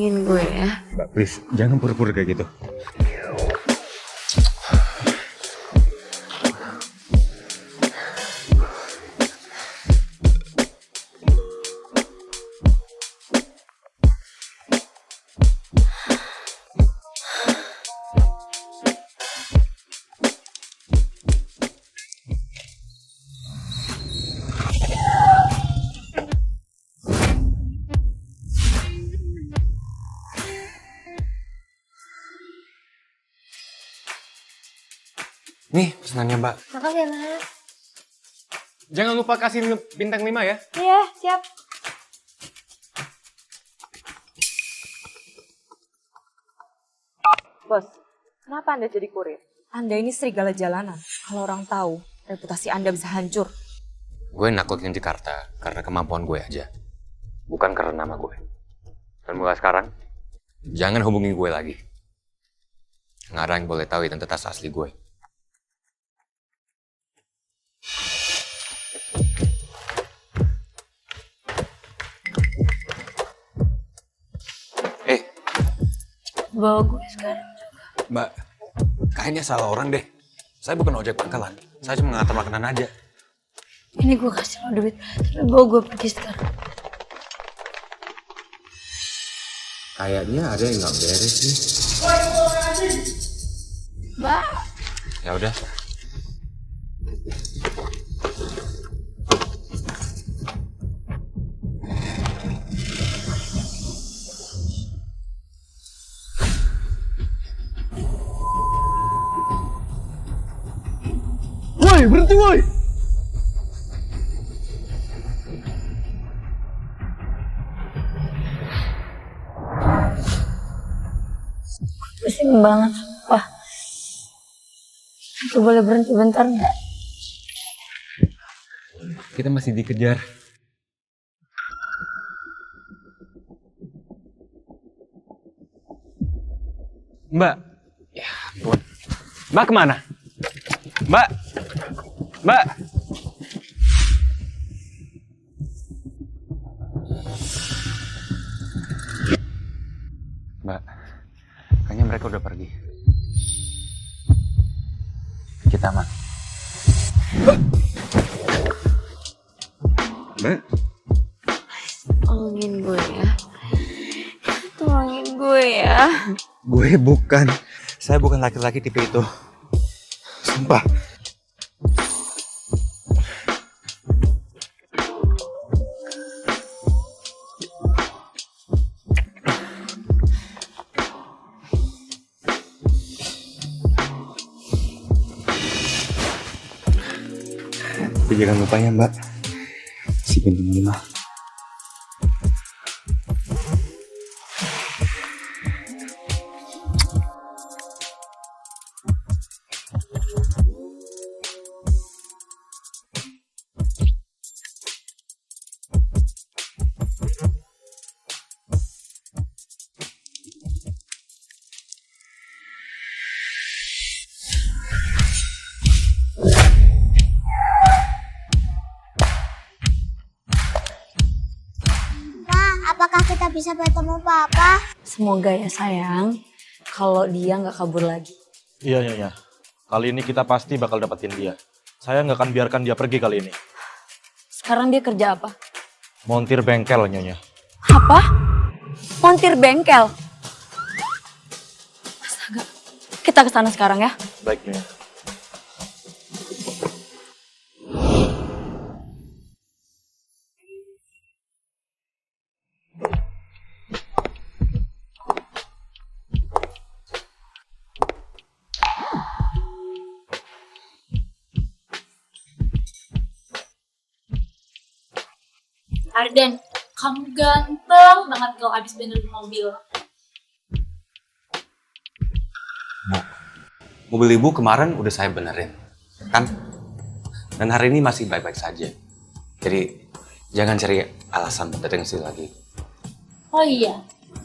Tolongin gue ya. Mbak, please, jangan pura-pura kayak gitu. Nih, pesanannya Mbak. Makasih ya, Mas. Jangan lupa kasih bintang 5 ya. Iya, siap. Bos, kenapa Anda jadi kurir? Anda ini serigala jalanan. Kalau orang tahu, reputasi Anda bisa hancur. Gue naklukin Jakarta karena kemampuan gue aja. Bukan karena nama gue. Dan mulai sekarang, jangan hubungi gue lagi. Nggak ada yang boleh tahu identitas asli gue. Bawa gue sekarang. Mbak, kayaknya salah orang deh. Saya bukan ojek pangkalan. Saya cuma ngantar makanan aja. Ini gue kasih lo duit, tapi bawa gue pergi sekarang. Kayaknya ada yang nggak beres nih. Mbak. Ya udah. Woi, berhenti woi! Pusing banget. Wah. Aku boleh berhenti bentar nggak? Kita masih dikejar. Mbak. Ya ampun. Mbak kemana? Mbak. Mbak. Mbak. Kayaknya mereka udah pergi. Kita aman. Mbak, Tolongin gue ya. Tolongin gue ya. gue bukan. Saya bukan laki-laki tipe itu. Sumpah. Tapi jangan lupa ya Mbak, si bintang 5. Apakah kita bisa bertemu Papa? Semoga ya sayang, kalau dia nggak kabur lagi. Iya, Nyonya. Kali ini kita pasti bakal dapetin dia. Saya nggak akan biarkan dia pergi kali ini. Sekarang dia kerja apa? Montir bengkel, Nyonya. Apa? Montir bengkel? Astaga, kita ke sana sekarang ya. Baik, Nyonya. Arden, kamu ganteng banget kalau abis benerin mobil. Mobil ibu kemarin udah saya benerin, kan? Dan hari ini masih baik-baik saja. Jadi jangan cari alasan buat datang sini lagi. Oh iya,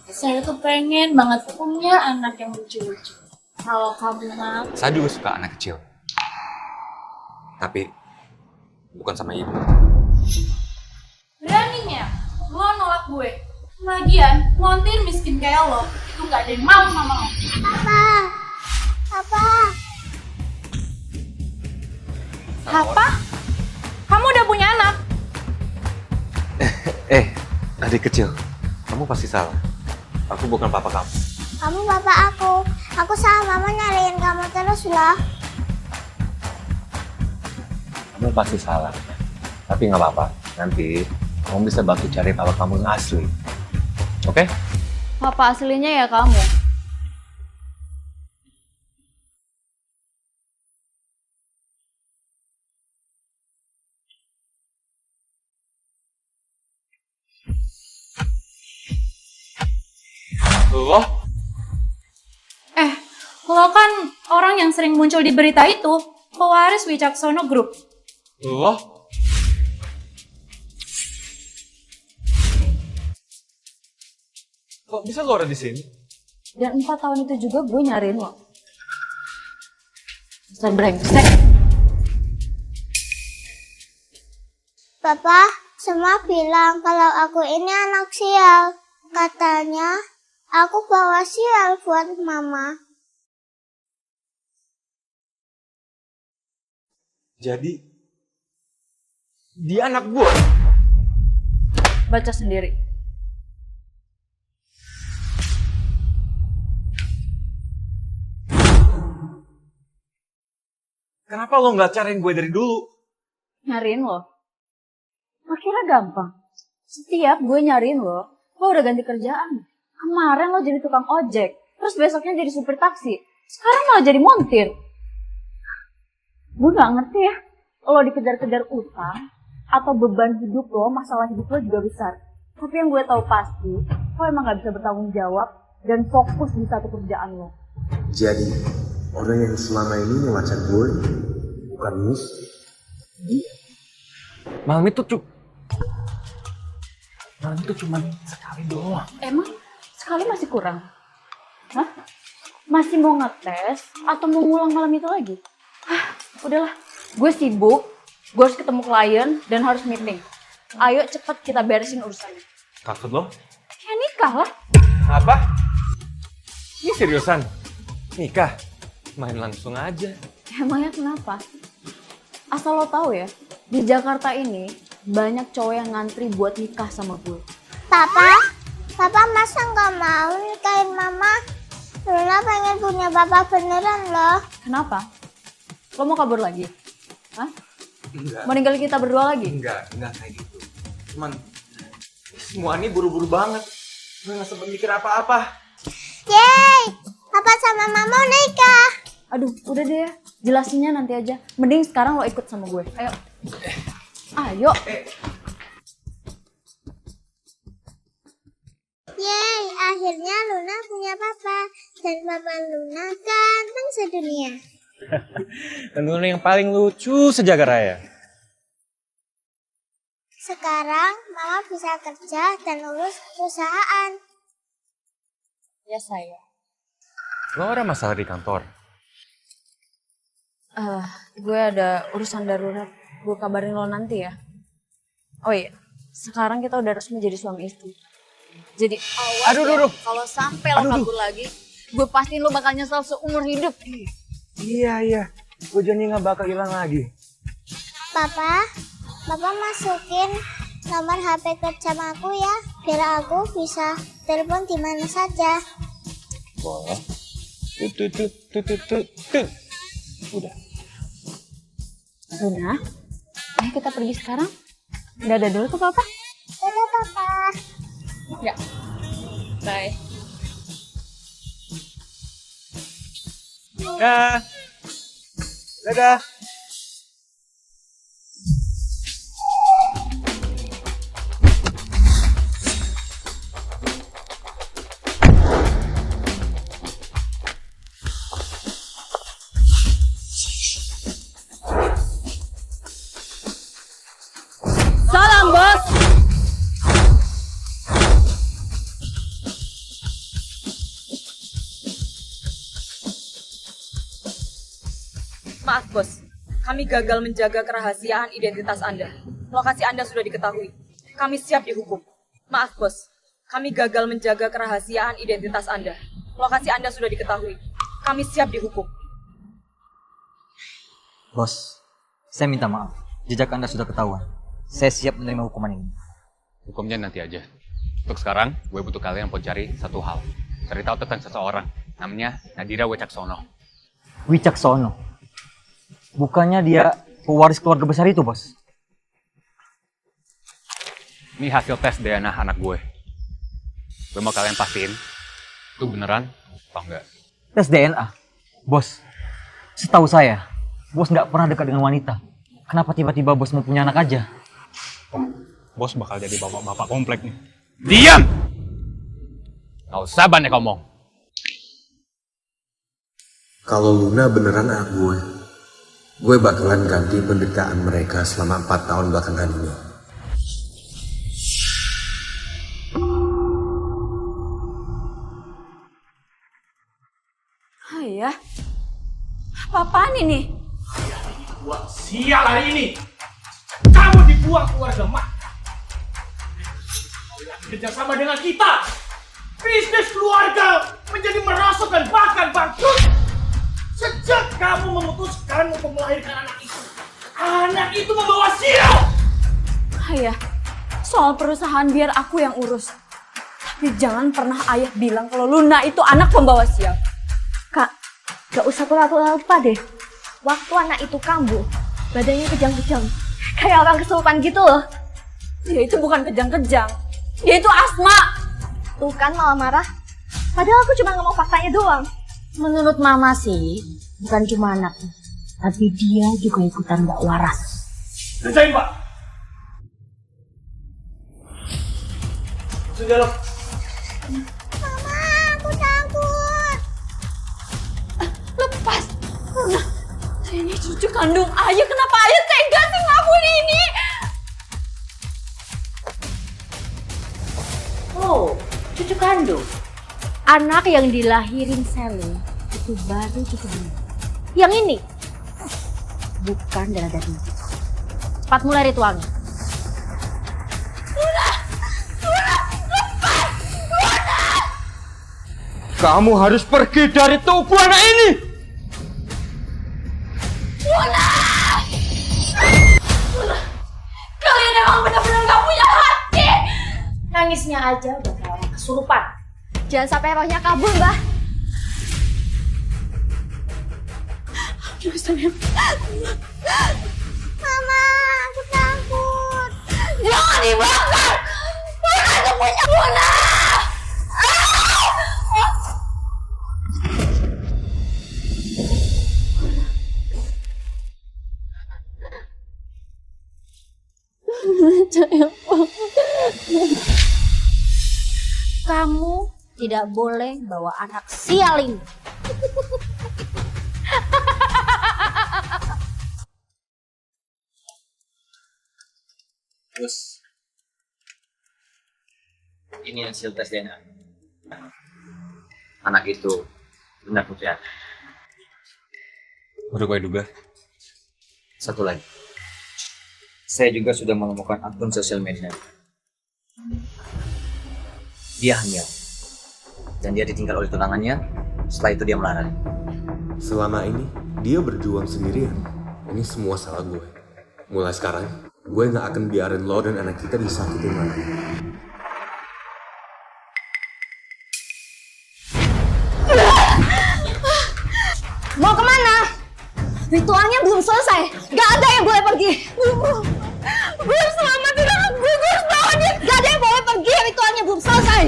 saya tuh pengen banget punya anak yang lucu-lucu. Kalau kamu mau, Saya juga suka anak kecil. Tapi bukan sama ibu. beraninya lo nolak gue. Lagian, montir miskin kayak lo, itu gak ada yang mau sama lo. Papa. Papa. Apa? Kamu udah punya anak? Adik kecil, kamu pasti salah. Aku bukan papa kamu. Kamu bapak aku. Aku sama mama nyariin kamu terus loh. Kamu pasti salah. Tapi nggak apa-apa. Nanti kamu bisa bantu cari papa kamu yang asli. Oke? Papa aslinya ya kamu. Loh? Lo kan orang yang sering muncul di berita itu, pewaris Wicaksono Group. Loh? Kok bisa lo ada di sini? Dan 4 tahun itu juga gue nyariin lo. Bisa brengsek. Papa, semua bilang kalau aku ini anak sial. Katanya, aku bawa sial buat mama. Jadi, dia anak gue. Baca sendiri. Kenapa lo nggak cariin gue dari dulu? Nyariin lo. Akhirnya gampang. Setiap gue nyariin lo udah ganti kerjaan. Kemarin lo jadi tukang ojek, terus besoknya jadi supir taksi. Sekarang malah jadi montir. Gue gak ngerti ya, lo dikejar-kejar utang, atau beban hidup lo, masalah hidup lo juga besar. Tapi yang gue tahu pasti, lo emang gak bisa bertanggung jawab dan fokus di satu kerjaan lo. Jadi, orang yang selama ini ngelacak gue bukan Mus. Malam itu cuma sekali doang. Emang sekali masih kurang? Hah? Masih mau ngetes atau mau ngulang malam itu lagi? Udahlah, gue sibuk, gue harus ketemu klien dan harus meeting. Ayo cepet kita beresin urusannya. Maksud lo? Ya nikah lah. Apa? Ini seriusan? Nikah? Main langsung aja. Emangnya kenapa? Asal lo tahu ya, di Jakarta ini banyak cowok yang ngantri buat nikah sama gue. Papa masa nggak mau nikahin mama? Luna pengen punya papa beneran loh. Kenapa? Lo mau kabur lagi? Hah? Enggak. Mau ninggalin kita berdua lagi? Enggak kayak gitu. Cuman semua ini buru-buru banget. Gue nggak sempet mikir apa-apa. Yeay, papa sama mama nikah. Aduh, udah deh ya. Jelasinnya nanti aja. Mending sekarang lo ikut sama gue. Ayo. Ayo. Yeay, akhirnya Luna punya papa. Dan papa Luna ganteng sedunia. Tentunya yang paling lucu sejagat raya. Sekarang mama bisa kerja dan urus perusahaan. Ya saya. Lo ada masalah di kantor? Gue ada urusan darurat. Gue kabarin lo nanti ya. Oh iya, sekarang kita udah resmi jadi suami istri. Jadi awas ya, kalau sampai lo kabur lagi, gue pastiin lo bakal nyesel seumur hidup. Iya. Gue janji nggak bakal hilang lagi. Papa masukin nomor HP kerja aku ya, biar aku bisa telepon di mana saja. Boleh. Udah. Luna, ayo kita pergi sekarang. Dadah dulu ke papa. Dadah papa. Ya. Bye. Ya. Dadah. Salam bos. Maaf bos, kami gagal menjaga kerahasiaan identitas Anda. Lokasi Anda sudah diketahui. Kami siap dihukum. Maaf bos. kami gagal menjaga kerahasiaan identitas Anda. Lokasi Anda sudah diketahui. Kami siap dihukum. Bos, saya minta maaf. Jejak Anda sudah ketahuan. Saya siap menerima hukuman ini. Hukumnya nanti aja. Untuk sekarang, gue butuh kalian untuk cari satu hal. Cari tahu tentang seseorang. Namanya Nadira Wicaksono. Wicaksono? Bukannya dia pewaris keluarga besar itu, Bos? Ini hasil tes DNA anak gue. Gue mau kalian pastiin, itu beneran apa enggak? Tes DNA? Bos, setahu saya, Bos nggak pernah dekat dengan wanita. Kenapa tiba-tiba Bos mau punya anak aja? Bos bakal jadi bapak-bapak komplek nih. Diam! Gak usah banyak ngomong. Kalau Luna beneran anak gue bakalan ganti penderitaan mereka selama 4 tahun belakangan ini. Ayah, apa-apaan ini? Wah, sial hari ini. Kamu dibuang keluarga Mak. Kerjasama dengan kita. Bisnis keluarga menjadi merosot dan bahkan bangkrut. Sejak kamu memutuskan untuk melahirkan anak itu. Anak itu membawa sial. Ayah, soal perusahaan biar aku yang urus. Tapi jangan pernah ayah bilang kalau Luna itu anak pembawa sial. Kak, gak usah pura-pura deh. Waktu anak itu kambuh, badannya kejang-kejang. Kayak orang kesurupan gitu loh. Dia itu bukan kejang-kejang. Dia itu asma. Tuh kan malah marah. Padahal aku cuma ngomong faktanya doang. Menurut mama sih, bukan cuma anak, tapi dia juga ikutan gak waras. Kerjain, Pak. Sudah loh. Mama, aku takut. Lepas. Luna, ini cucu kandung ayah. Kenapa ayah tega sih ngelakuin ini? Oh, cucu kandung. Anak yang dilahirin Sally itu baru cucu kandung. Yang ini bukan darah daging. Cepat mulai ritualnya. Kamu harus pergi dari tubuh anak ini. Kalian emang benar-benar gak punya hati. Nangisnya aja udah kayak orang kesurupan. Jangan sampai rohnya kabur, Mbah. Mama, aku takut. Jangan dibakar. Luna itu punya Luna. Kamu tidak boleh bawa anak sial ini. Bos, ini hasil tes DNA. Anak itu benar putri Anda. Udah gue duga. Satu lagi, saya juga sudah menemukan akun sosial media. Dia hamil, dan dia ditinggal oleh tunangannya. Setelah itu dia melarat. Selama ini, dia berjuang sendirian. Ini semua salah gue. Mulai sekarang, gue gak akan biarin lo dan anak kita disakitin lagi. Mau kemana? Ritualnya belum selesai. Gak ada yang boleh pergi. Belum selamatin anak gue harus bawa dia. Gak ada yang boleh pergi. Ritualnya belum selesai.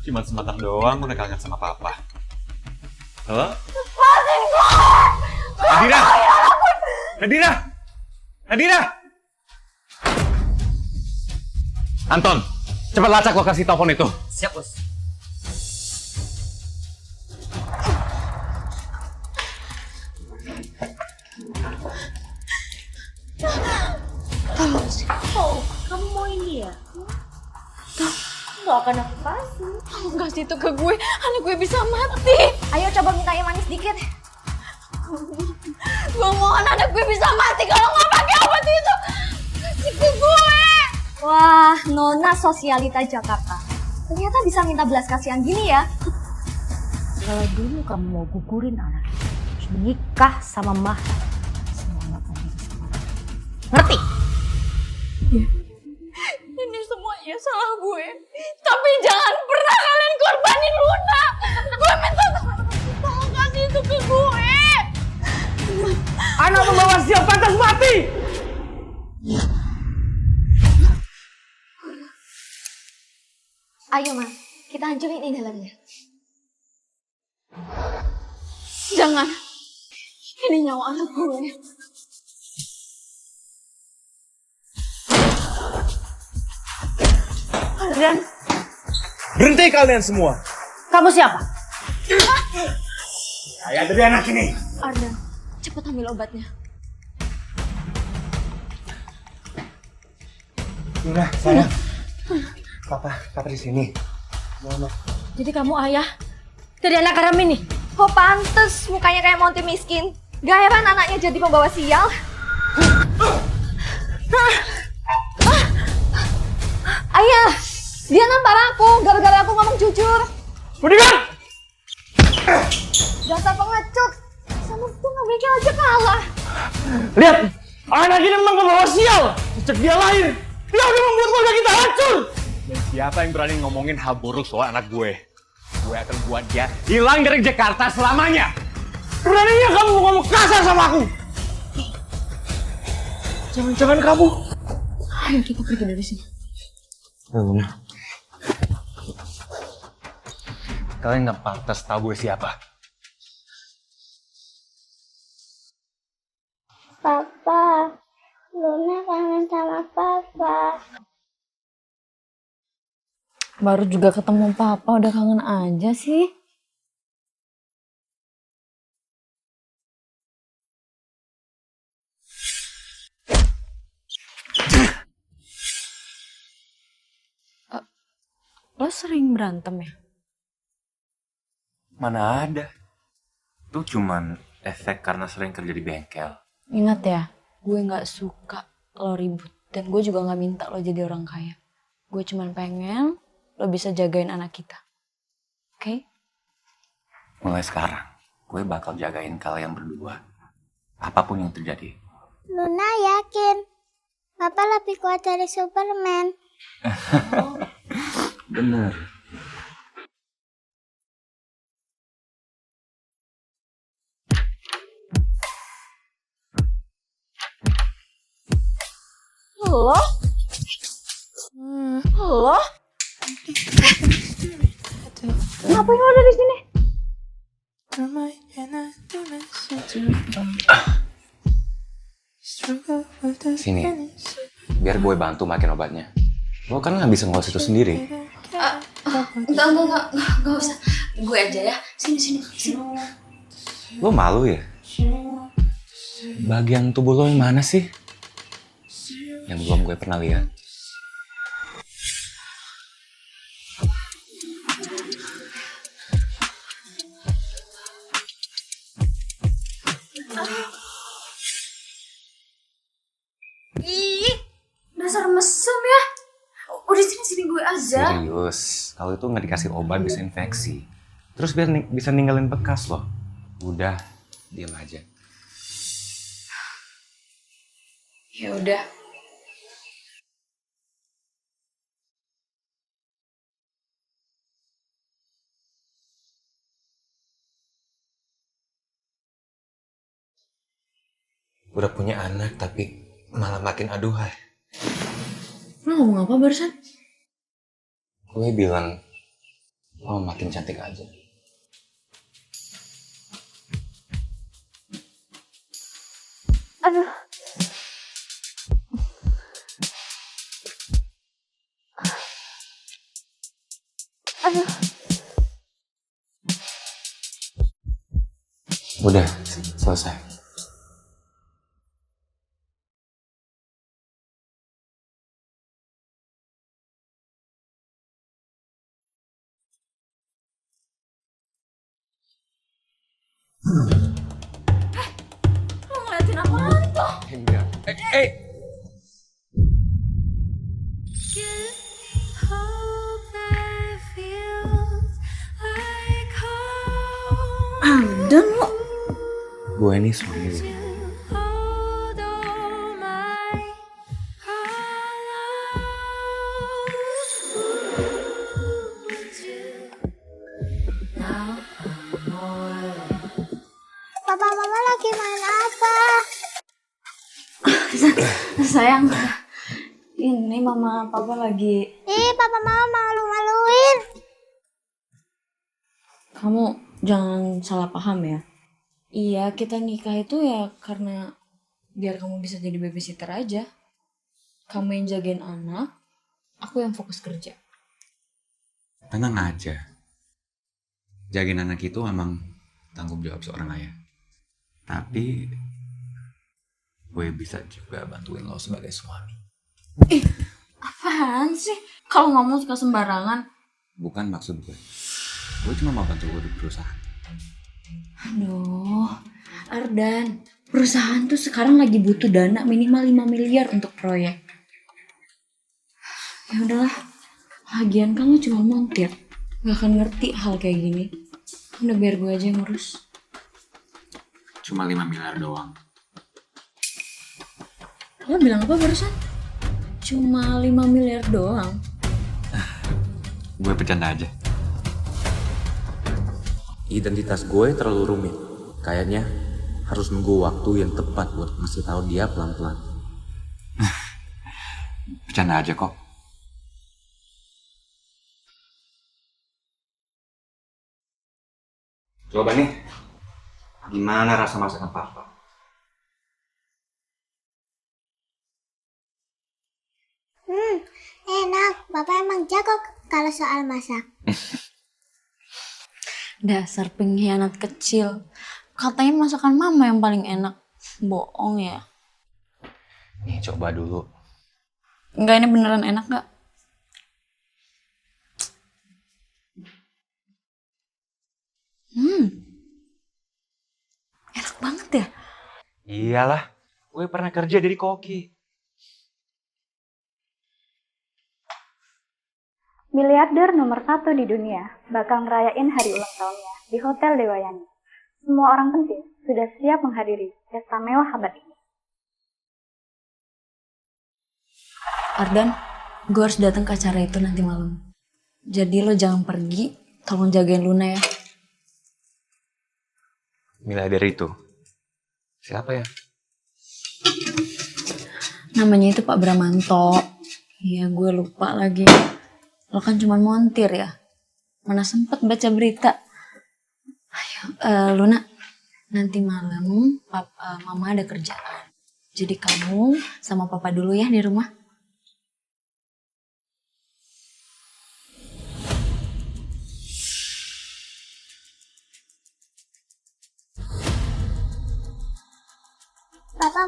Cuma sebentar doang udah kangen sama papa. Halo? Nadira! Nadira! Nadira! Anton, cepat lacak lokasi telepon itu. Siap, Bos. Oh, kamu mau ini ya? gak akan aku kasih. Tolong kasih itu ke gue, anak gue bisa mati. Ayo coba minta yang manis dikit. Gue mohon anak gue bisa mati kalau nggak pakai obat itu. Kasih ke gue. Wah, Nona sosialita Jakarta. Ternyata bisa minta belas kasihan gini ya. Kalau dulu kamu mau gugurin anak, terus menikah sama Mahra, semuanya akan bisa sama. Ngerti? Ini semuanya salah gue. Tapi jangan pernah kalian korbanin Luna. Gue minta tolong kasih itu ke gue. Anak membawa sial pantas mati! Ayo, Ma. Kita hancurin ini dalamnya. Jangan. Ini nyawa anak gue. Ardan. Berhenti kalian semua. Kamu siapa? Saya dari anak ini. Ardan, cepat ambil obatnya. Luna, sayang. Papa di sini. Mama. Jadi kamu ayah dari anak haram ini? Oh pantes mukanya kayak Monty miskin. Gak heran anaknya jadi pembawa sial. Ayah, dia nampar aku gara-gara aku ngomong jujur. Berikan! Dasar pengecut. Sama tuh nggak bengkel aja kalah. Lihat, anak ini memang pembawa sial. Sejak dia lahir, dia udah membuat keluarga kita hancur. Dan siapa yang berani ngomongin hal buruk soal anak gue? Gue akan buat dia hilang dari Jakarta selamanya. Beraninya kamu ngomong kasar sama aku. Jangan-jangan kamu. Ayo kita pergi dari sini. Luna. Kalian nggak pantas tahu gue siapa. Papa, Luna kangen sama Papa. Baru juga ketemu Papa udah kangen aja sih. Lo sering berantem ya? Mana ada. Itu cuman efek karena sering kerja di bengkel. Ingat ya, gue gak suka lo ribut. Dan gue juga gak minta lo jadi orang kaya. Gue cuman pengen lo bisa jagain anak kita. Oke? Mulai sekarang, gue bakal jagain kalian berdua. Apapun yang terjadi. Luna yakin Papa lebih kuat dari Superman. Bener. Lo? Lo? Ngapain lo ada di sini? Sini, biar gue bantu makin obatnya. Lo kan nggak bisa ngurus itu sendiri. Enggak usah. Gue aja ya. Sini. Lo malu ya? Bagian tubuh lo yang mana sih? Yang belum gue pernah lihat. Ih, dasar mesum ya. Udah sini gue aja. Serius, kalau itu nggak dikasih obat bisa infeksi. Terus biar bisa ninggalin bekas loh. Udah, diam aja. Ya udah. Udah punya anak tapi malah makin aduhai. Lo ngomong apa barusan? Gue bilang, lo makin cantik aja. Aduh. Udah, selesai. Lo ngeliatin apaan tuh? Enggak. Ardan lo. Gue ini suami lu. Papa mama lagi main apa? Sayang, ini mama papa lagi. Ih, papa mama malu-maluin. Kamu jangan salah paham ya. Iya, kita nikah itu ya karena biar kamu bisa jadi babysitter aja. Kamu yang jagain anak, aku yang fokus kerja. Tenang aja. Jagain anak itu memang tanggung jawab seorang ayah. Tapi gue bisa juga bantuin lo sebagai suami. Apaan sih? Kalau ngomong suka sembarangan. Bukan maksud gue. Gue cuma mau bantu lo di perusahaan. Aduh, Ardan, perusahaan tuh sekarang lagi butuh dana minimal 5 miliar untuk proyek. Ya udahlah, lagian kamu cuma montir, gak akan ngerti hal kayak gini. Udah biar gue aja yang ngurus. Cuma 5 miliar doang. Lo bilang apa barusan? Cuma 5 miliar doang. Gue bercanda aja. Identitas gue terlalu rumit. Kayaknya harus nunggu waktu yang tepat buat ngasih tahu dia pelan-pelan. Bercanda aja kok. Coba nih, gimana rasa masakan papa? Enak. Bapak emang jago kalau soal masak. Dasar pengkhianat kecil. Katanya masakan mama yang paling enak. Bohong ya. Nih coba dulu. Enggak, ini beneran enak gak? Enak banget ya? Iyalah, gue pernah kerja jadi koki. Miliarder nomor 1 di dunia bakal ngerayain hari ulang tahunnya di Hotel Dewayani. Semua orang penting sudah siap menghadiri pesta mewah abad ini. Ardan, gue harus datang ke acara itu nanti malam. Jadi lo jangan pergi, tolong jagain Luna ya. Miliarder itu? Siapa ya? Namanya itu Pak Bramanto. Iya, gue lupa lagi. Lo kan cuma montir ya. Mana sempet baca berita. Ayo, Luna, nanti malam mama ada kerjaan. Jadi kamu sama papa dulu ya di rumah.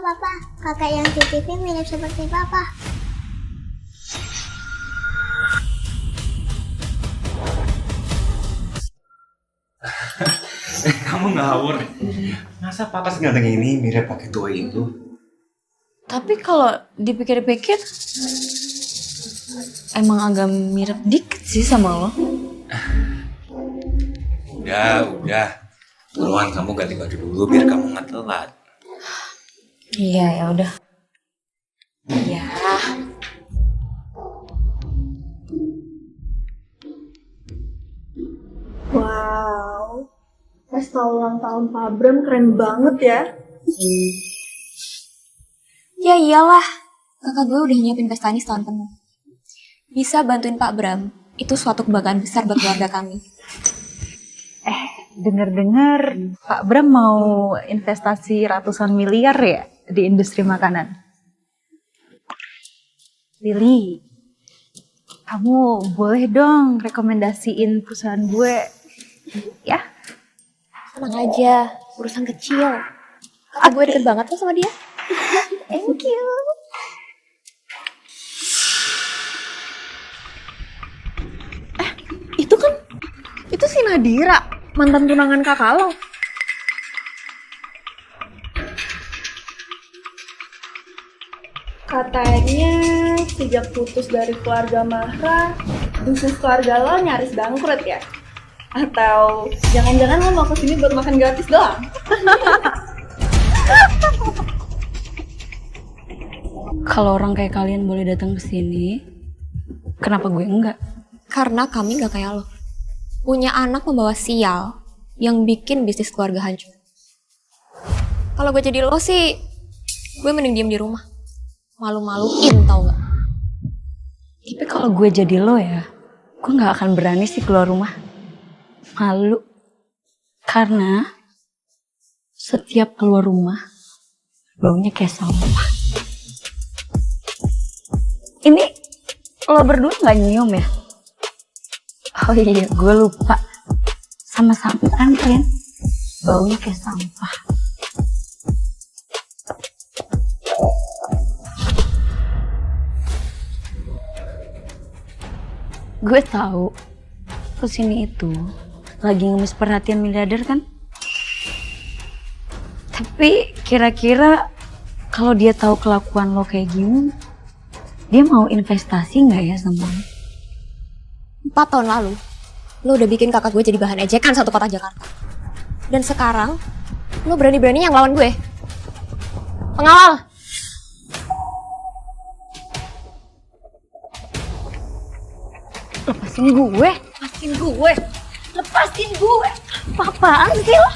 Papa, kakak yang di TV mirip seperti papa. Kamu ngawur. Masa papa seganteng ini mirip pakai tua itu? Tapi kalau dipikir-pikir, emang agak mirip dikit sih sama lo. Udah. Buruan kamu ganti baju dulu biar kamu nggak telat. Iya, ya udah. Iya. Wow, pesta ulang tahun Pak Bram keren banget ya. Ya iyalah, kakak gue udah nyiapin pesta ini setahun penuh. Bisa bantuin Pak Bram, itu suatu kebanggaan besar buat keluarga kami. Dengar-dengar Pak Bram mau investasi ratusan miliar ya di industri makanan. Lily, kamu boleh dong rekomendasiin perusahaan gue, ya? Tenang aja, urusan kecil. Kakak gue deket banget kok sama dia. Thank you. Itu si Nadira, mantan tunangan kakak lo. Katanya sejak putus dari keluarga Mahra, bisnis keluarga lo nyaris bangkrut ya? Atau jangan-jangan lo mau kesini buat makan gratis doang? Kalau orang kayak kalian boleh datang ke sini, kenapa gue enggak? Karena kami gak kayak lo. Punya anak membawa sial yang bikin bisnis keluarga hancur. Kalau gue jadi lo sih, gue mending diem di rumah. Malu-maluin tau gak? Tapi kalau gue jadi lo ya, gue gak akan berani sih keluar rumah. Malu. Karena setiap keluar rumah, baunya kayak sampah. Ini lo berdua gak nyium ya? Oh iya, gue lupa. Sama-sama kan kalian, baunya kayak sampah. Gue tahu kesini itu lagi ngemis perhatian miliarder kan? Tapi kira-kira kalau dia tahu kelakuan lo kayak gini, dia mau investasi nggak ya sama lo? 4 tahun lalu, lo udah bikin kakak gue jadi bahan ejekan satu kota Jakarta. Dan sekarang, lo berani-beraninya ngelawan gue. Pengawal! Lepasin gue! Lepasin gue! Lepasin gue! Apa-apaan sih lo?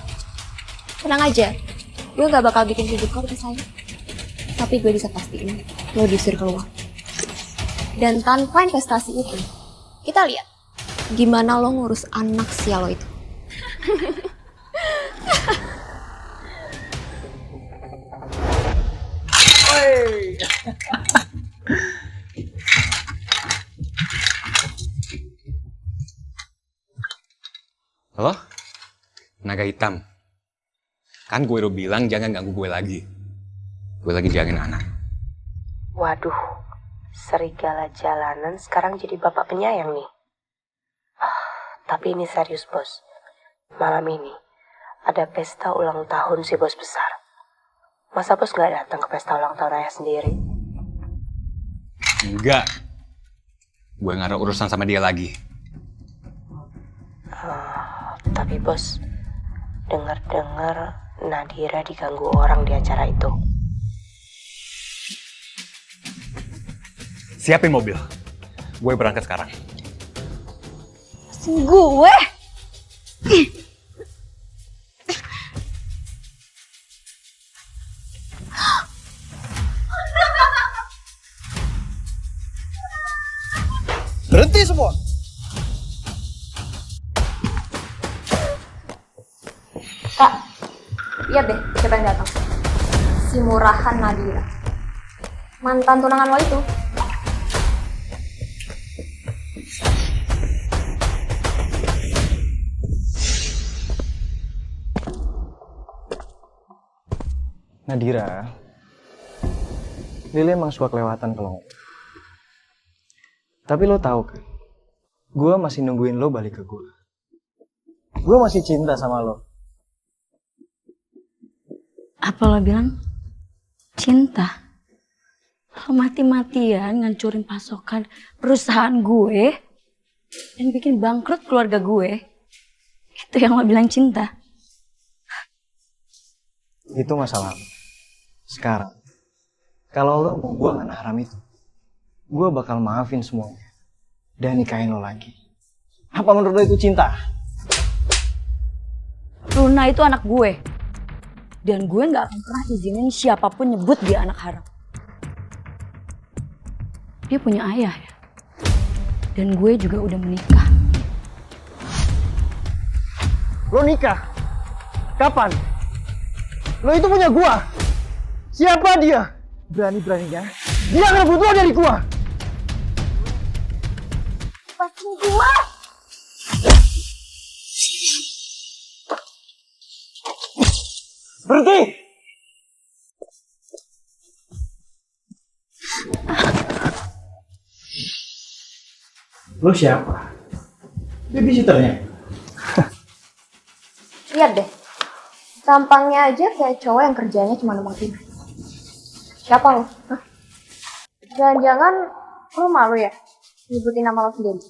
Tenang aja, gue gak bakal bikin hidup kau berkesan. Tapi gue bisa pastiin, lo diusir keluar. Dan tanpa investasi itu, kita lihat gimana lo ngurus anak sial lo itu. Halo? Naga hitam. Kan gue udah bilang jangan ganggu gue lagi. Gue lagi jagain anak. Waduh, serigala jalanan sekarang jadi bapak penyayang nih. Tapi ini serius bos. Malam ini ada pesta ulang tahun si bos besar. Masa bos gak datang ke pesta ulang tahun ayah sendiri? Enggak. Gue gak ada urusan sama dia lagi. Tapi bos, dengar-dengar Nadira diganggu orang di acara itu. Siapin mobil. Gue berangkat sekarang. Lepasin gue! Berhenti semua! Kak, lihat deh siapa yang datang. Si murahan Nadira. Mantan tunangan lo itu. Nadira, Lili emang suka kelewatan kalau ngomong. Tapi lo tahu kan, gue masih nungguin lo balik ke gue. Gue masih cinta sama lo. Apa lo bilang cinta? Lo mati-matian ngancurin pasokan perusahaan gue dan bikin bangkrut keluarga gue. Itu yang lo bilang cinta? Itu masalah lo. Sekarang, kalau lo mau buang anak haram itu, gue bakal maafin semuanya dan nikahin lo lagi. Apa menurut lo itu cinta? Luna itu anak gue. Dan gue gak akan pernah izinin siapapun nyebut dia anak haram. Dia punya ayah ya. Dan gue juga udah menikah. Lo nikah? Kapan? Lo itu punya gue. Siapa dia? Berani-beraninya dia ngerebut lo dari gue. Lepasin gue! Berhenti! Lo siapa? Babysitternya? Lihat deh. Tampangnya aja kayak cowok yang kerjanya cuma numpang tidur. Siapa lo? Hah? Jangan-jangan lo malu ya nyebutin nama lo sendiri?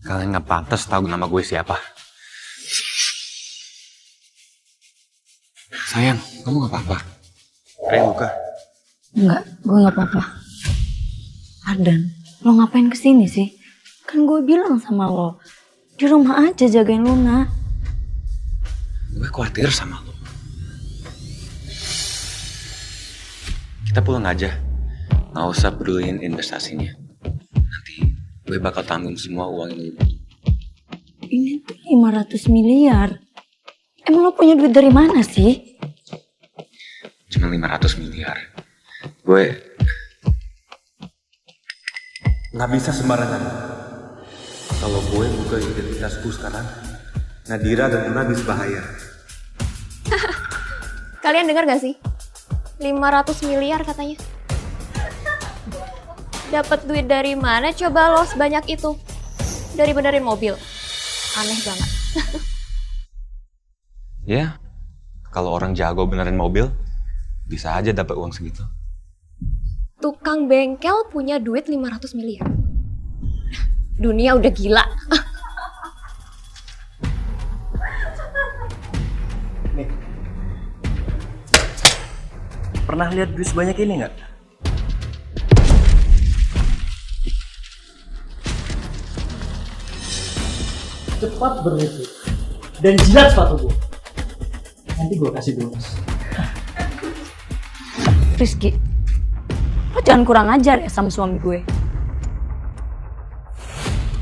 Kalian nggak pantas tahu nama gue siapa. Sayang, kamu nggak apa-apa? Kayak luka. Enggak, gue nggak apa-apa. Ardan, lo ngapain kesini sih? Kan gue bilang sama lo, di rumah aja jagain Luna. Gue khawatir sama lo. Kita pulang aja. Nggak usah peduliin investasinya. Nanti gue bakal tanggung semua uang ini. Ini tuh 500 miliar. Emang lo punya duit dari mana sih? Cuma 500 miliar. Gue Nggak bisa sembarangan. Kalau gue buka identitasku sekarang, Nadira dan Luna bisa bahaya. Kalian dengar gak sih? 500 miliar katanya. Dapat duit dari mana coba lo sebanyak itu? Dari benerin mobil. Aneh banget. ya, kalau orang jago benerin mobil, bisa aja dapat uang segitu. Tukang bengkel punya duit 500 miliar. Dunia udah gila. Nih. Pernah lihat duit sebanyak ini nggak? Cepat berlutut dan jilat sepatu gue. Nanti gue kasih bonus. Rizky, lo jangan kurang ajar ya sama suami gue.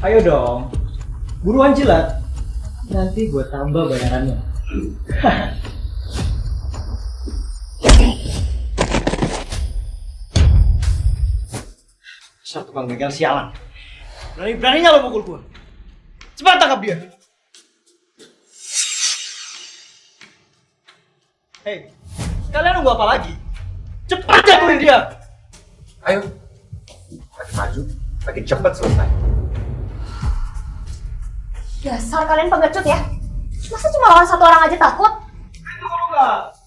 Ayo dong, buruan jilat. Nanti gue tambah bayarannya. Satu tukang bengkel sialan. Berani-beraninya lo pukul gue. Cepat tangkap dia. Hei, kalian nunggu apa lagi? Cepat jatuhin dia. Ayo, makin maju, makin cepat selesai. Dasar kalian pengecut ya. Masa cuma lawan satu orang aja takut? Itu kalau enggak.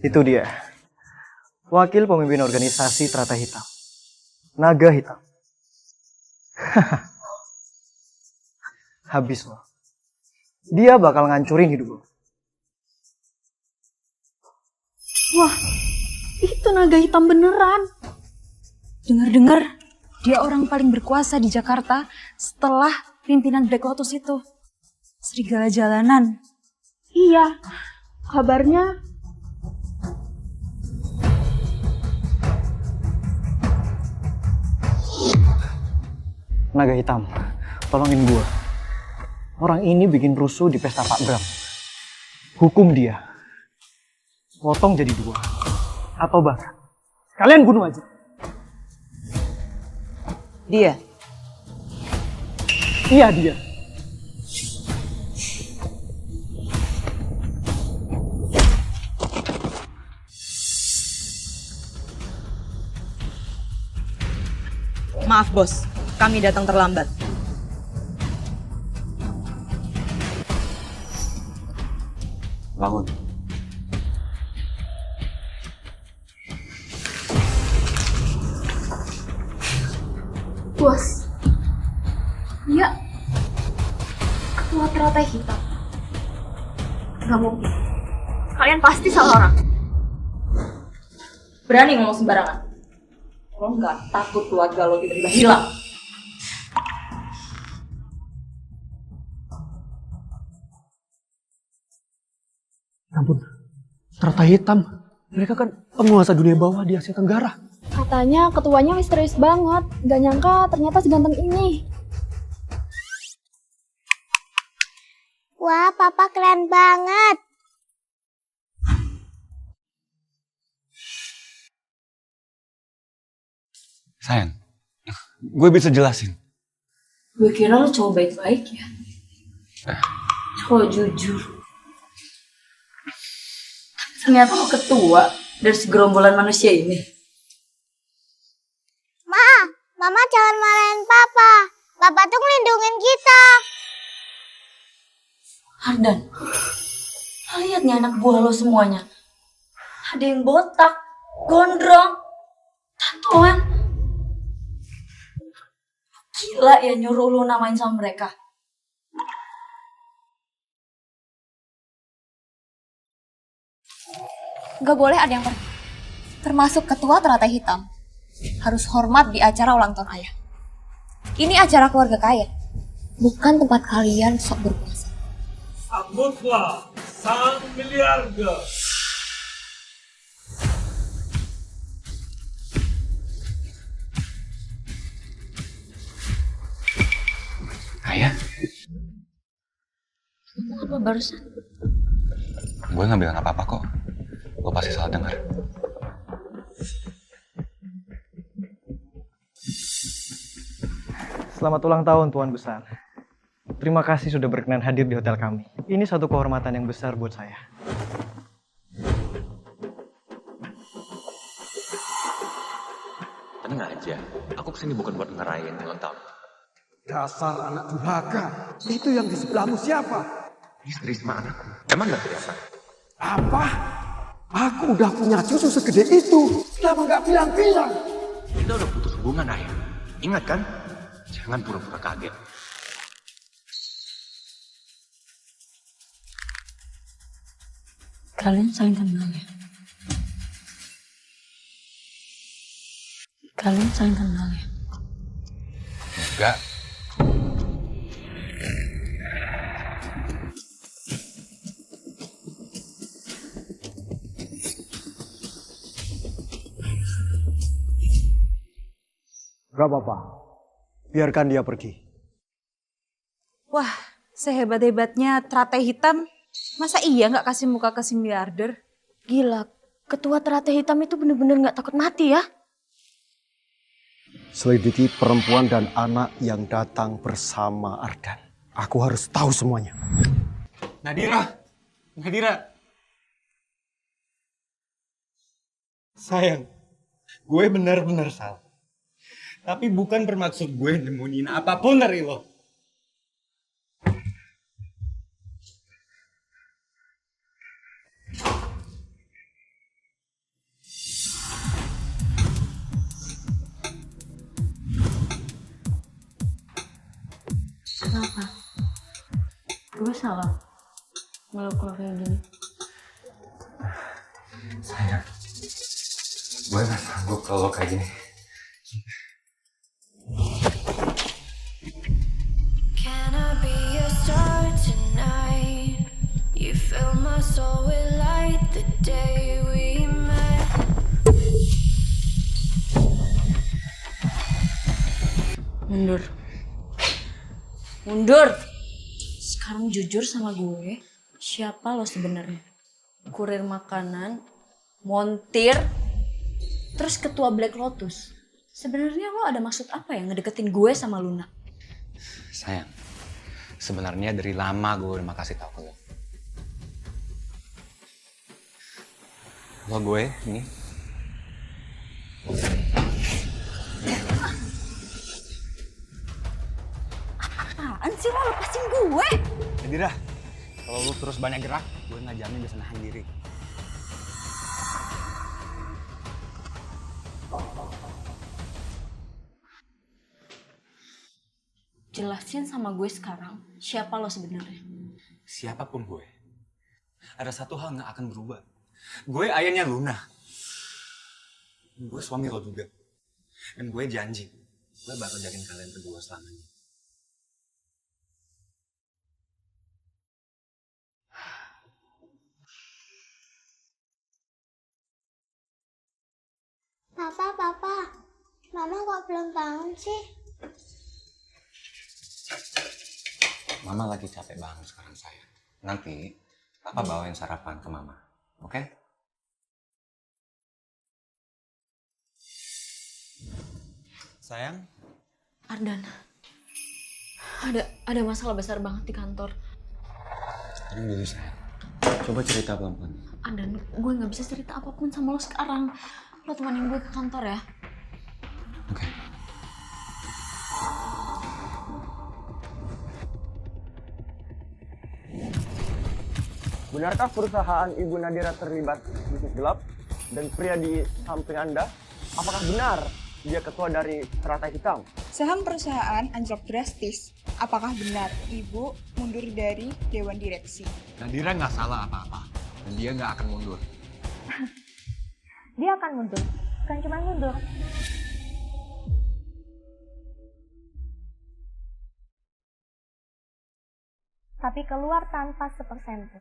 Itu dia. Wakil pemimpin organisasi Trata Hitam. Naga Hitam. Habis lo. Dia bakal ngancurin hidup lo. Wah, itu naga hitam beneran. Dengar-dengar, dia orang paling berkuasa di Jakarta setelah pimpinan Black Lotus itu. Serigala jalanan. Iya, kabarnya Naga Hitam, tolongin gua. Orang ini bikin rusuh di pesta Pak Bram. Hukum dia. Potong jadi 2. Atau bahkan kalian bunuh aja. Dia. Iya dia. Maaf bos, kami datang terlambat. Bangun. Bos. Dia ketua Trata Hitam. Gak mungkin. Kalian pasti salah orang. Berani ngomong sembarangan. Lo nggak takut keluarga lo tiba-tiba hilang? Ampun, Trata Hitam. Mereka kan penguasa dunia bawah di Asia Tenggara. katanya ketuanya misterius banget. Gak nyangka ternyata seganteng ini. Wah, papa keren banget. Sayang, gue bisa jelasin. Gue kira lo cowok baik-baik ya. Cowok jujur. Ternyata lo ketua dari segerombolan manusia ini. Mama jangan marahin Papa. Papa tuh ngelindungin kita. Ardan, lo lihat nih anak buah lo semuanya. Ada yang botak, gondrong, tatoan. Gila ya nyuruh lo namain sama mereka. Gak boleh ada yang pergi. Termasuk ketua teratai hitam. Harus hormat di acara ulang tahun ayah. Ini acara keluarga kaya. Bukan tempat kalian sok berkuasa. Sambutlah sang miliarder. Ayah, Apa barusan? gue nggak bilang apa-apa kok. Lo pasti salah dengar. Selamat ulang tahun Tuan Besar. Terima kasih sudah berkenan hadir di hotel kami. Ini satu kehormatan yang besar buat saya. Tenang aja, aku kesini bukan buat ngerayain ulang tahun. Dasar anak durhaka. Itu yang di sebelahmu siapa? Istri sama anakku. Emang gak kelihatan? Apa? Aku udah punya cucu segede itu. Kenapa nggak bilang-bilang? Kita udah putus hubungan, Ayah. Ingat kan? Jangan pura-pura kaget. Kalian saling kenal ya? Kalian saling kenal ya? Enggak. Gak apa-apa. Biarkan dia pergi. Wah, sehebat-hebatnya teratai hitam, masa iya nggak kasih muka ke si miliarder? Gila, ketua teratai hitam itu bener-bener gak takut mati ya? Selidiki perempuan dan anak yang datang bersama Ardan. Aku harus tahu semuanya. Nadira! Sayang, gue benar-benar salah. Tapi bukan bermaksud gue nemuin apapun dari lo. Kenapa? Gue salah meluk lo kayak gini. Sayang, gue gak sanggup kalau kayak gini. Can I be your star tonight? You fill my soul with light the day we met. Mundur. Sekarang jujur sama gue, siapa lo sebenarnya? Kurir makanan, montir, terus ketua Black Lotus. Sebenarnya lo ada maksud apa ya ngedeketin gue sama Luna? Sayang, sebenarnya dari lama gue udah makasih tau ke lo. Lo gue, ini. Apaan sih lo lepasin gue? Nadira, kalau lo terus banyak gerak, gue nggak jamin bisa nahan diri. Jelasin sama gue sekarang, siapa lo sebenarnya? Siapapun gue, ada satu hal nggak akan berubah. Gue ayahnya Luna. Gue suami lo juga. Dan gue janji, gue bakal jagain kalian berdua selamanya. Papa, Mama kok belum bangun sih? Mama lagi capek banget sekarang, sayang. Nanti Papa bawain sarapan ke Mama, oke? Sayang? Ardan, ada masalah besar banget di kantor. Tenang dulu, sayang. Coba cerita pelan-pelan. Ardan, gue gak bisa cerita apapun sama lo sekarang. Lo temanin gue ke kantor ya. Oke. Benarkah perusahaan Ibu Nadira terlibat bisnis gelap dan pria di samping Anda? Apakah benar dia ketua dari Teratai Hitam? Saham perusahaan anjlok drastis. Apakah benar Ibu mundur dari Dewan Direksi? Nadira nggak salah apa-apa. Dan dia nggak akan mundur. Dia akan mundur, bukan cuma mundur. Tapi keluar tanpa sepersen pun.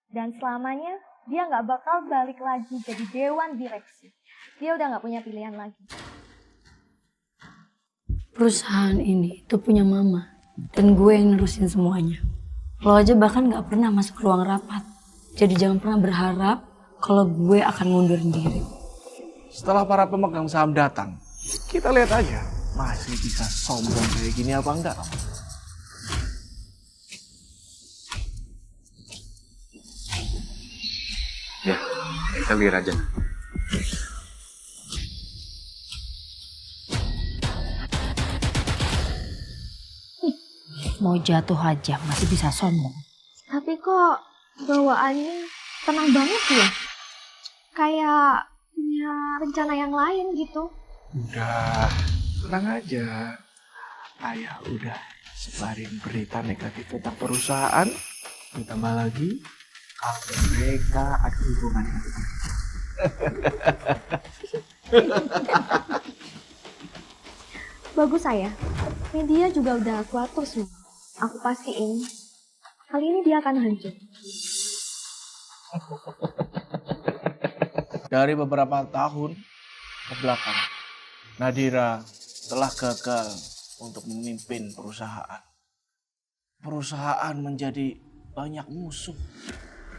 Dan selamanya dia nggak bakal balik lagi jadi dewan direksi. Dia udah nggak punya pilihan lagi. Perusahaan ini tuh punya mama. Dan gue yang nerusin semuanya. Lo aja bahkan nggak pernah masuk ruang rapat. Jadi jangan pernah berharap kalau gue akan mundurin diri. Setelah para pemegang saham datang, kita lihat aja masih bisa sombong kayak gini apa enggak. Ya, kita lihat aja. Mau jatuh aja masih bisa sombong. Tapi kok bawaannya tenang banget ya? Kayak punya rencana yang lain gitu. Udah, tenang aja. Ayah udah sebarin berita negatif tentang perusahaan. Ditambah lagi, kalau mereka ada hubungan dengan kita. Bagus saya. Media juga udah aku atur semua. Aku pastiin kali ini dia akan hancur. Dari beberapa tahun ke belakang, Nadira telah gagal untuk memimpin perusahaan. Perusahaan menjadi banyak musuh.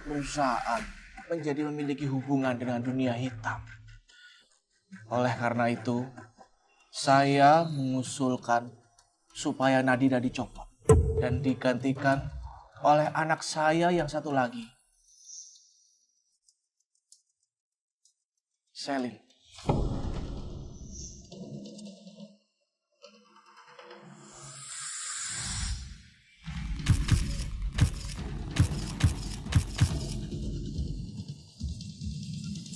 Perusahaan menjadi memiliki hubungan dengan dunia hitam. Oleh karena itu, saya mengusulkan supaya Nadira dicopot dan digantikan oleh anak saya yang satu lagi, Selin.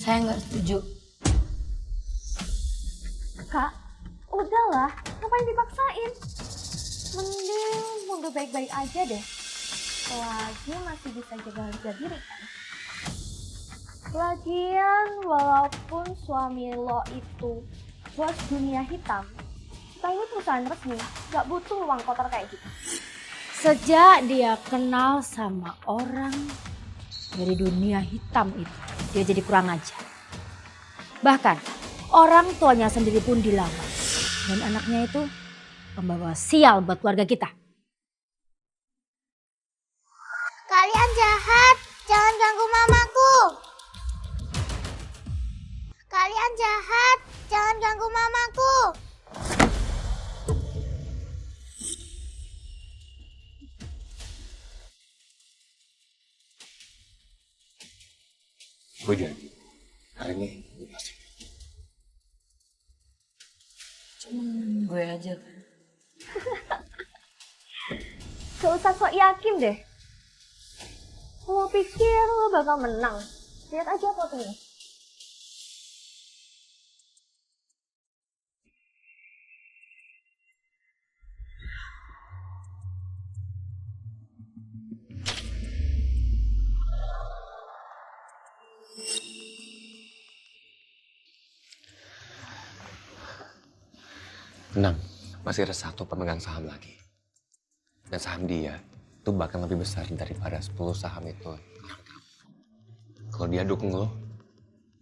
Saya nggak setuju. Kak, udahlah, ngapain dipaksain? Mending mundur baik-baik aja deh. Selagi masih bisa jaga harga diri kan. Lagian, walaupun suami lo itu bos dunia hitam, kita ini perusahaan resmi, gak butuh uang kotor kayak gitu. Sejak dia kenal sama orang dari dunia hitam itu, dia jadi kurang ajar. Bahkan, orang tuanya sendiri pun dilawan. Dan anaknya itu pembawa sial buat keluarga kita. Kalian jahat, jangan ganggu mamaku. Kalian jahat, jangan ganggu mamaku. Gue janji, hari ini gue pasti. Cuman gue aja kan. Gak usah sok yakin deh. Lo pikir lo bakal menang? Lihat aja fotonya. Tenang, masih ada satu pemegang saham lagi. Dan saham dia itu bahkan lebih besar daripada 10 saham itu. Kalau dia dukung lo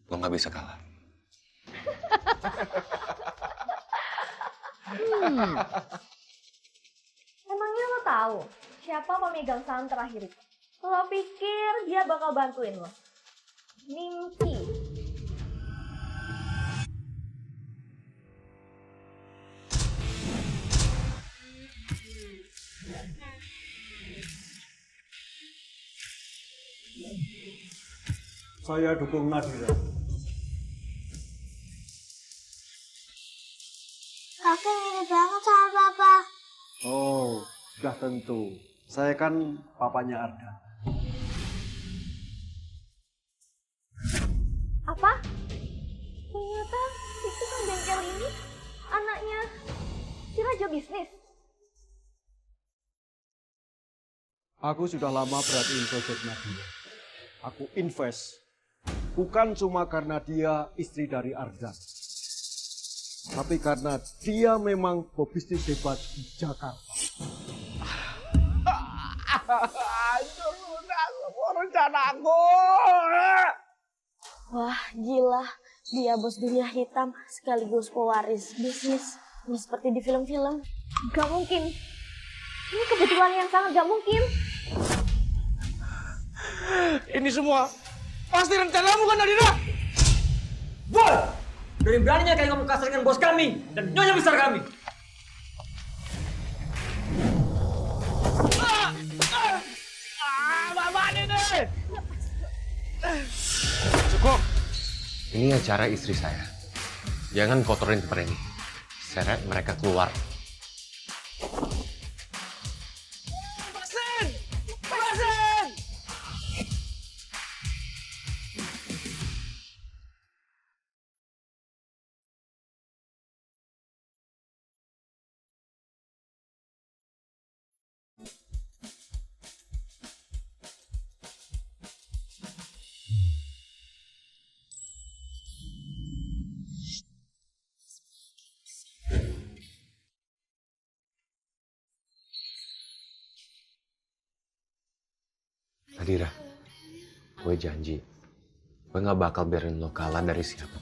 nggak bisa kalah. Emangnya lo tahu siapa pemegang saham terakhir itu? Lo pikir dia bakal bantuin lo? Mimpi. Saya dukung Nadira. Kakek mirip banget sama papa. Oh, sudah tentu. Saya kan papanya Arda. Aku sudah lama perhatiin proyeknya dia. Aku invest. Bukan cuma karena dia istri dari Ardan. Tapi karena dia memang pebisnis hebat di Jakarta. Hancur lunas semua rencanaku. Wah, gila. Dia bos dunia hitam sekaligus pewaris bisnis. Ini seperti di film-film. Gak mungkin. Ini kebetulan yang sangat gak mungkin. Ini semua pasti rencanamu kan, Nadira? Boy! Berani-beraninya kalian kamu kasar dengan bos kami dan nyonya besar kami. Bapak ini! Cukup. Ini acara istri saya. Jangan kotorin tempat ini. Seret mereka keluar. Basen! Basen! Nadira, gue janji, gue gak bakal biarin lo kalah dari siapapun.